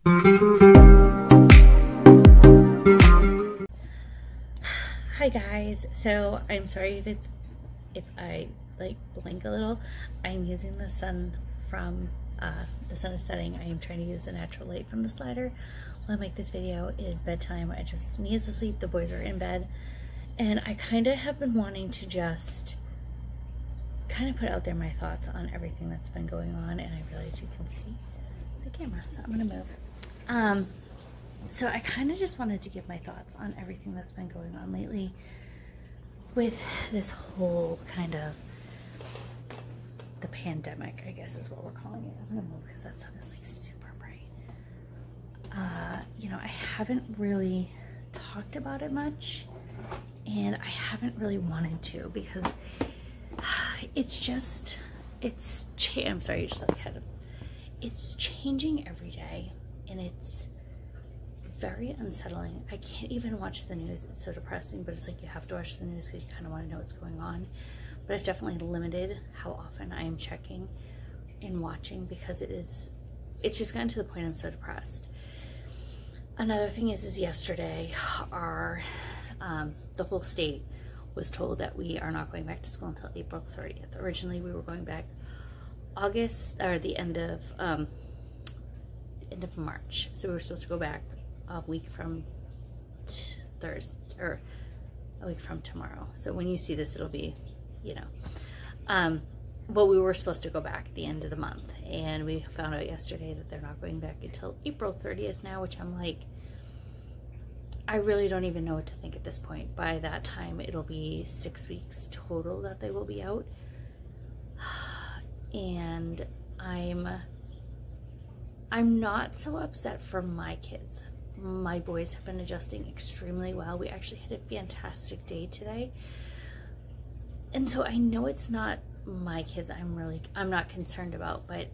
Hi guys, so I'm sorry if I like blink a little. I'm using the sun from the sun is setting. I am trying to use the natural light from the slider while I make this video. It is bedtime. Me is asleep, the boys are in bed, and I kind of have been wanting to just kind of put out there my thoughts on everything that's been going on, and I realize you can see the camera, so I'm gonna move. So I kind of just wanted to give my thoughts on everything that's been going on lately with this whole kind of the pandemic, I guess is what we're calling it. I'm gonna move because that sun is like super bright. You know, I haven't really talked about it much, and I haven't really wanted to because I'm sorry, just like it's changing every day, and it's very unsettling. I can't even watch the news. It's so depressing, but it's like you have to watch the news because you kind of want to know what's going on. But I've definitely limited how often I am checking and watching because it's just gotten to the point I'm so depressed. Another thing is yesterday the whole state was told that we are not going back to school until April 30th. Originally we were going back August, or the end of March. So we were supposed to go back a week from Thursday, or a week from tomorrow. So when you see this, it'll be, you know, but we were supposed to go back at the end of the month, and we found out yesterday that they're not going back until April 30th now, which I'm like, I really don't even know what to think at this point. By that time, it'll be 6 weeks total that they will be out, and I'm not so upset for my kids. My boys have been adjusting extremely well. We actually had a fantastic day today. And so I know it's not my kids I'm not concerned about, but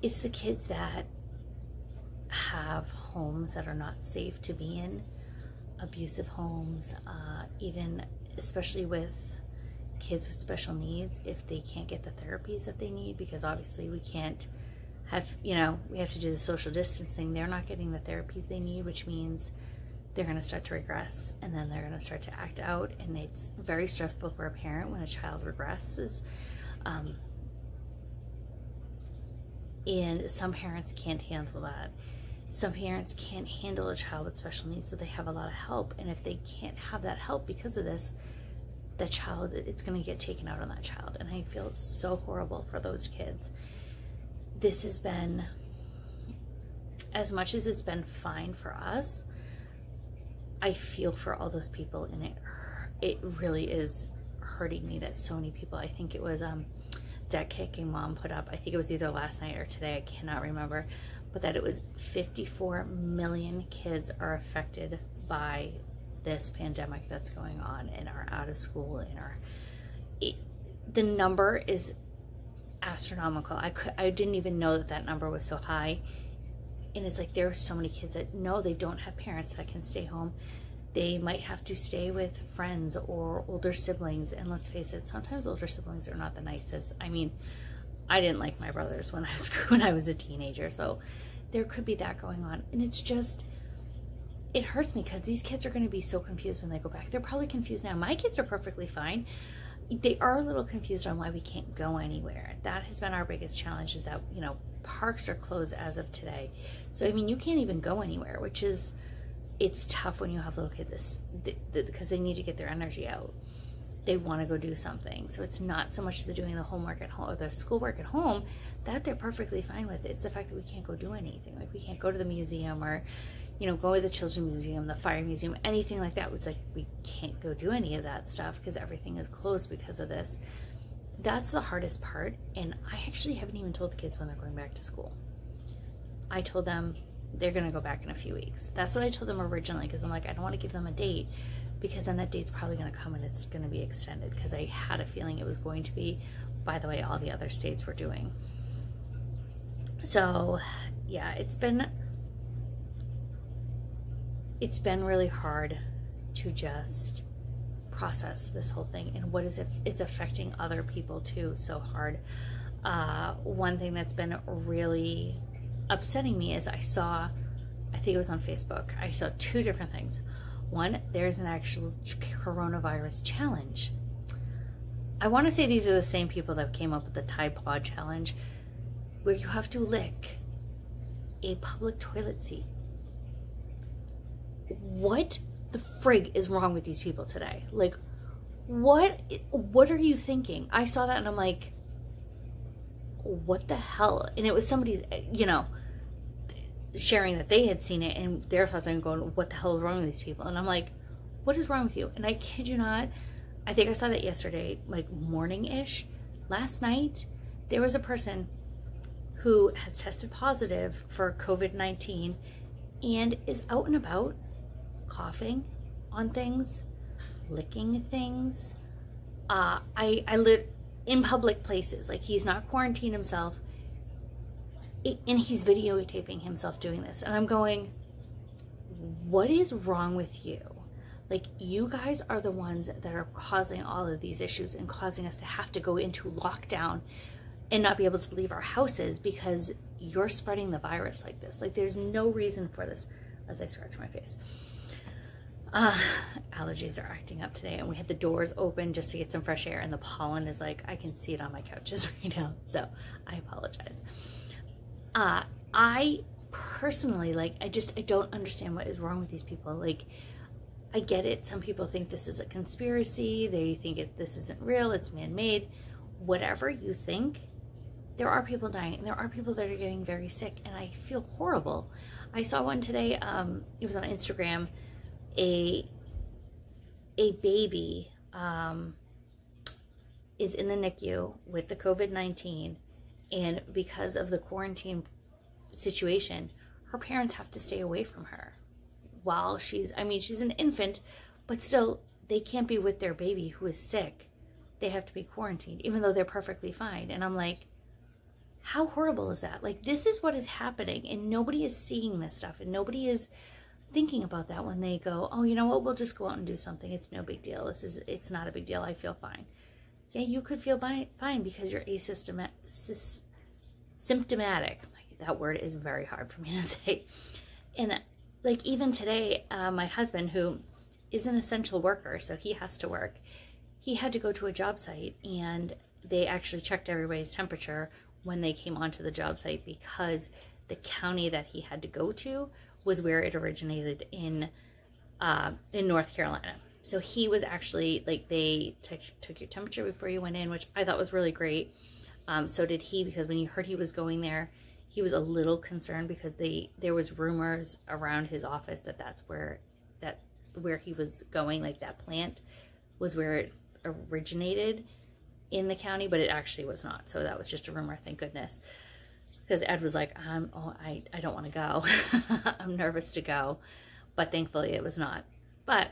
it's the kids that have homes that are not safe to be in, abusive homes, even especially with kids with special needs, if they can't get the therapies that they need, because obviously we can't have, you know, we have to do the social distancing. They're not getting the therapies they need, which means they're going to start to regress, and then they're going to start to act out, and it's very stressful for a parent when a child regresses. And some parents can't handle that. Some parents can't handle a child with special needs, so they have a lot of help, and if they can't have that help because of this, the child, it's going to get taken out on that child, and I feel so horrible for those kids. This has been, as much as it's been fine for us, I feel for all those people, and it really is hurting me that so many people, I think it was Debt Kicking Mom put up, I think it was either last night or today, I cannot remember, but that it was 54 million kids are affected by this pandemic that's going on and are out of school, and the number is astronomical. I didn't even know that number was so high. And it's like there are so many kids that know they don't have parents that can stay home. They might have to stay with friends or older siblings, and let's face it, sometimes older siblings are not the nicest. I mean, I didn't like my brothers when I was a teenager, so there could be that going on. And it's just, it hurts me because these kids are going to be so confused when they go back. They're probably confused now. My kids are perfectly fine. They are a little confused on why we can't go anywhere. That has been our biggest challenge, is that, you know, parks are closed as of today. So, I mean, you can't even go anywhere, which is, it's tough when you have little kids because they need to get their energy out. They want to go do something. So it's not so much the doing the homework at home or the schoolwork at home that they're perfectly fine with. It's the fact that we can't go do anything. Like, we can't go to the museum, or, you know, go to the Children's Museum, the Fire Museum, anything like that. It's like we can't go do any of that stuff because everything is closed because of this. That's the hardest part, and I actually haven't even told the kids when they're going back to school. I told them they're going to go back in a few weeks. That's what I told them originally, because I'm like, I don't want to give them a date, because then that date's probably going to come and it's going to be extended, because I had a feeling it was going to be, by the way, all the other states were doing. So yeah, it's been really hard to just process this whole thing, and what is it, it's affecting other people too so hard. One thing that's been really upsetting me is I think it was on Facebook, I saw two different things. One, there's an actual coronavirus challenge. I want to say these are the same people that came up with the Tide Pod challenge, where you have to lick a public toilet seat. What the frig is wrong with these people today? Like, what are you thinking? I saw that and I'm like, what the hell? And it was somebody's, you know, sharing that they had seen it and their thoughts, I'm going, what the hell is wrong with these people? And I'm like, what is wrong with you? And I kid you not, I think I saw that yesterday, like morning-ish. Last night, there was a person who has tested positive for COVID-19 and is out and about, coughing on things, licking things. I live in public places, like he's not quarantined himself, and he's videotaping himself doing this. And I'm going, what is wrong with you? Like, you guys are the ones that are causing all of these issues and causing us to have to go into lockdown and not be able to leave our houses because you're spreading the virus like this. Like, there's no reason for this. As I scratch my face. Allergies are acting up today, and we had the doors open just to get some fresh air, and the pollen is like, I can see it on my couches right now, so I apologize. I personally, like, I don't understand what is wrong with these people. Like, I get it, some people think this is a conspiracy, they think this isn't real, it's man-made. Whatever you think, there are people dying, and there are people that are getting very sick, and I feel horrible. I saw one today, it was on Instagram, a baby is in the NICU with the COVID-19, and because of the quarantine situation, her parents have to stay away from her while she's an infant, but still, they can't be with their baby who is sick. They have to be quarantined, even though they're perfectly fine. And I'm like, how horrible is that? Like, this is what is happening, and nobody is seeing this stuff, and nobody is thinking about that when they go, oh, you know what, we'll just go out and do something. It's no big deal. It's not a big deal. I feel fine. Yeah, you could feel fine because you're symptomatic. Like, that word is very hard for me to say. And like, even today, my husband, who is an essential worker, so he has to work, he had to go to a job site, and they actually checked everybody's temperature when they came onto the job site because the county that he had to go to was where it originated in North Carolina. So he was actually, like, they took your temperature before you went in, which I thought was really great. So did he, because when he heard he was going there, he was a little concerned because there was rumors around his office that's where he was going, like that plant was where it originated in the county, but it actually was not. So that was just a rumor, thank goodness. Because Ed was like, I don't want to go. I'm nervous to go. But thankfully it was not. But,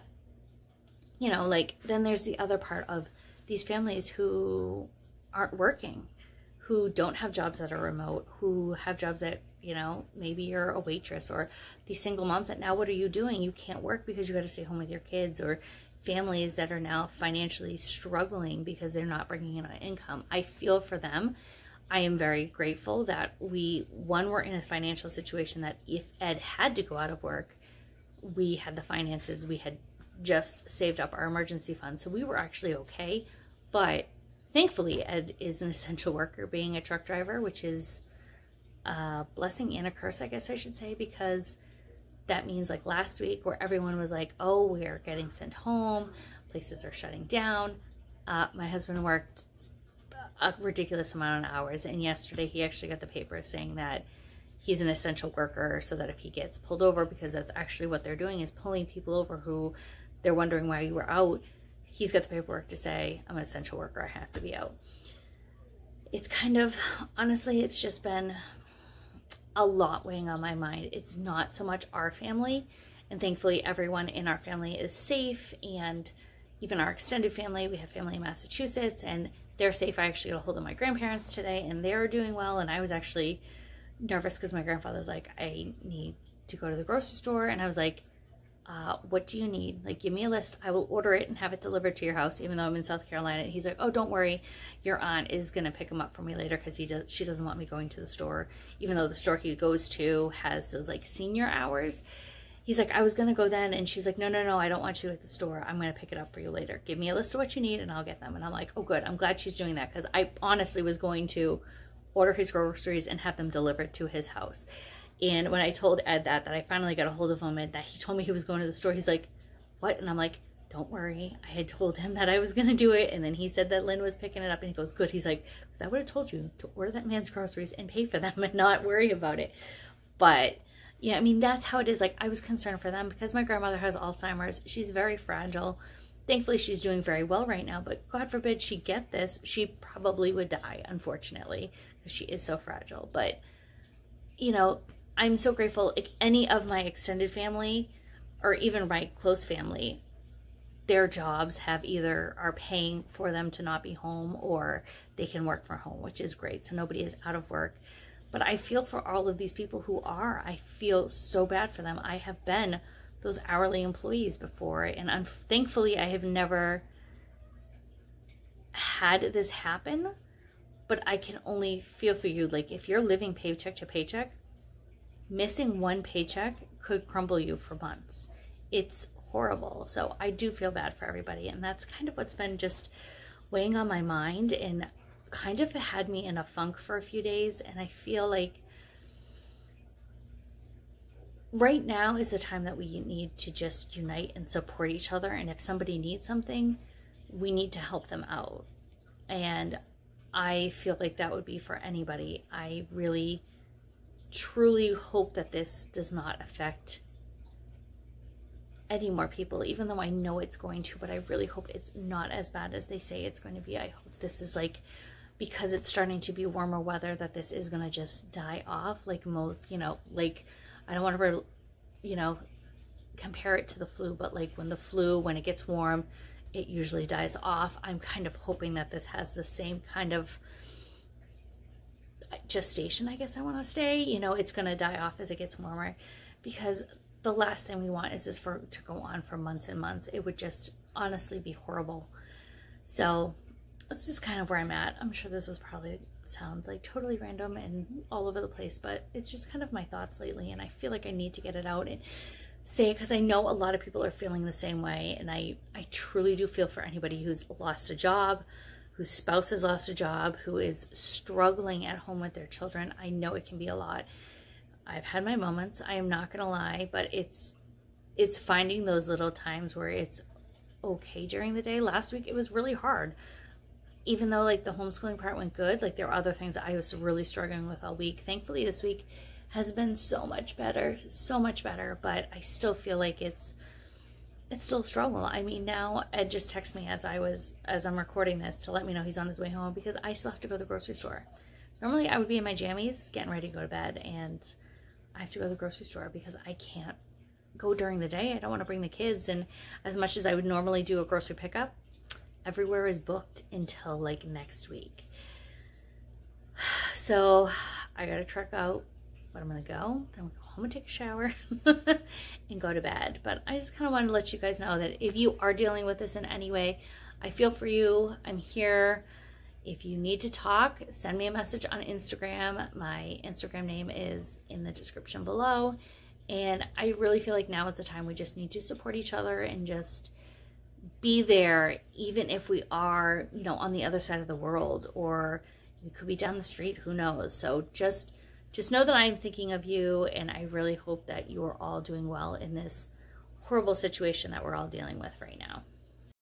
you know, like, then there's the other part of these families who aren't working, who don't have jobs that are remote, who have jobs that, you know, maybe you're a waitress, or these single moms that now, what are you doing? You can't work because you got to stay home with your kids, or families that are now financially struggling because they're not bringing in an income. I feel for them. I am very grateful that we're in a financial situation that if Ed had to go out of work, we had the finances, we had just saved up our emergency fund, so we were actually okay. But thankfully, Ed is an essential worker, being a truck driver, which is a blessing and a curse, I guess I should say, because that means, like, last week where everyone was like, oh, we are getting sent home, places are shutting down. My husband worked a ridiculous amount of hours, and yesterday he actually got the paper saying that he's an essential worker, so that if he gets pulled over, because that's actually what they're doing, is pulling people over who they're wondering why you were out, he's got the paperwork to say, I'm an essential worker, I have to be out. It's kind of, honestly, it's just been a lot weighing on my mind. It's not so much our family, and thankfully everyone in our family is safe, and even our extended family, we have family in Massachusetts, and they're safe. I actually got a hold of my grandparents today, and they're doing well, and I was actually nervous because my grandfather was like, I need to go to the grocery store, and I was like, what do you need? Like, give me a list. I will order it and have it delivered to your house, even though I'm in South Carolina. And he's like, oh, don't worry. Your aunt is going to pick him up for me later because she doesn't want me going to the store, even though the store he goes to has those like senior hours. He's like, I was going to go then. And she's like, no, no, no, I don't want you at the store. I'm going to pick it up for you later. Give me a list of what you need and I'll get them. And I'm like, oh, good. I'm glad she's doing that, because I honestly was going to order his groceries and have them delivered to his house. And when I told Ed that I finally got a hold of him and that he told me he was going to the store, he's like, what? And I'm like, don't worry. I had told him that I was going to do it. And then he said that Lynn was picking it up, and he goes, good. He's like, because I would have told you to order that man's groceries and pay for them and not worry about it. But yeah, I mean, that's how it is. Like, I was concerned for them because my grandmother has Alzheimer's. She's very fragile. Thankfully, she's doing very well right now, but God forbid she get this, she probably would die, unfortunately, because she is so fragile. But, you know, I'm so grateful. Like, any of my extended family or even my close family, their jobs have either are paying for them to not be home or they can work from home, which is great. So nobody is out of work. But I feel for all of these people who are. I feel so bad for them. I have been those hourly employees before, and thankfully I have never had this happen. But I can only feel for you. Like, if you're living paycheck to paycheck, missing one paycheck could crumble you for months. It's horrible. So I do feel bad for everybody. And that's kind of what's been just weighing on my mind and kind of had me in a funk for a few days. And I feel like right now is the time that we need to just unite and support each other. And if somebody needs something, we need to help them out. And I feel like that would be for anybody. I really truly hope that this does not affect any more people, even though I know it's going to, but I really hope it's not as bad as they say it's going to be. I hope this is like, because it's starting to be warmer weather, that this is going to just die off. Like most, you know, like, I don't want to, you know, compare it to the flu, but like when it gets warm, it usually dies off. I'm kind of hoping that this has the same kind of gestation, I guess I want to say. You know, it's going to die off as it gets warmer, because the last thing we want is this to go on for months and months. It would just honestly be horrible. So this is kind of where I'm at. I'm sure this was probably sounds like totally random and all over the place, but it's just kind of my thoughts lately, and I feel like I need to get it out and say it, because I know a lot of people are feeling the same way. And I truly do feel for anybody who's lost a job, whose spouse has lost a job, who is struggling at home with their children. I know it can be a lot. I've had my moments, I am not gonna lie, but it's finding those little times where it's okay during the day. Last week it was really hard. Even though like the homeschooling part went good, like there were other things that I was really struggling with all week. Thankfully this week has been so much better, but I still feel like it's still a struggle. I mean, now Ed just texted me as I'm recording this to let me know he's on his way home, because I still have to go to the grocery store. Normally I would be in my jammies getting ready to go to bed, and I have to go to the grocery store because I can't go during the day. I don't want to bring the kids, and as much as I would normally do a grocery pickup, everywhere is booked until like next week. So I gotta truck out, but I'm gonna go, then we'll go home and take a shower and go to bed. But I just kind of wanted to let you guys know that if you are dealing with this in any way, I feel for you. I'm here. If you need to talk, send me a message on Instagram. My Instagram name is in the description below. And I really feel like now is the time we just need to support each other and just be there, even if we are, you know, on the other side of the world, or we could be down the street, who knows. So just know that I'm thinking of you, and I really hope that you are all doing well in this horrible situation that we're all dealing with right now.